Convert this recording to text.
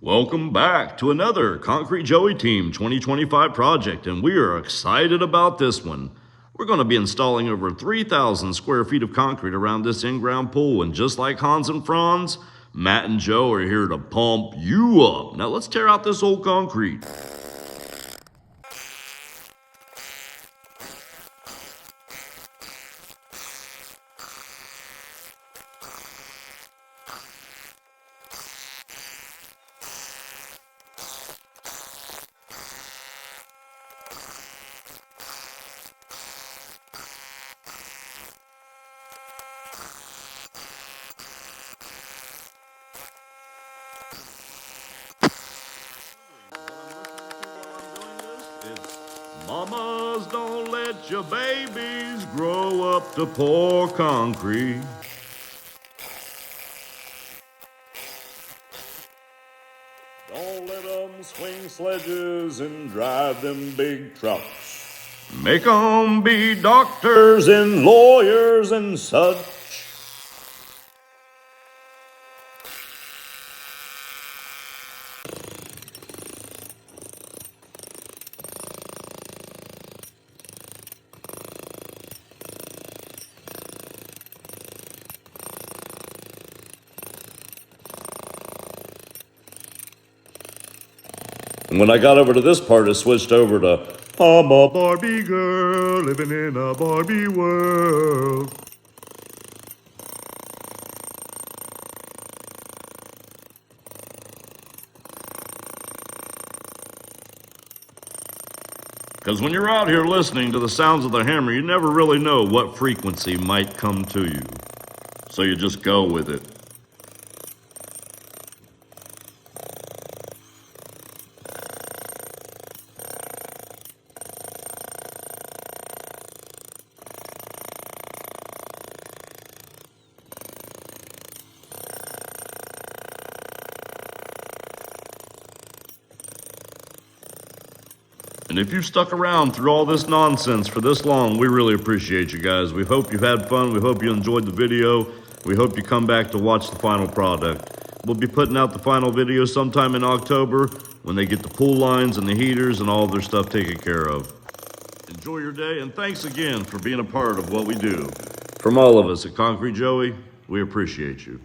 Welcome back to another Concrete Joey Team 2025 project, and we are excited about this one. We're going to be installing over 3,000 square feet of concrete around this in-ground pool, and just like Hans and Franz, Matt and Joe are here to pump you up. Now let's tear out this old concrete. Mamas, don't let your babies grow up to pour concrete. Don't let them swing sledges and drive them big trucks. Make them be doctors and lawyers and such. And when I got over to this part, it switched over to, I'm a Barbie girl living in a Barbie world. Because when you're out here listening to the sounds of the hammer, you never really know what frequency might come to you. So you just go with it. And if you've stuck around through all this nonsense for this long, we really appreciate you guys. We hope you've had fun. We hope you enjoyed the video. We hope you come back to watch the final product. We'll be putting out the final video sometime in October when they get the pool lines and the heaters and all of their stuff taken care of. Enjoy your day, and thanks again for being a part of what we do. From all of us at Concrete Joey, we appreciate you.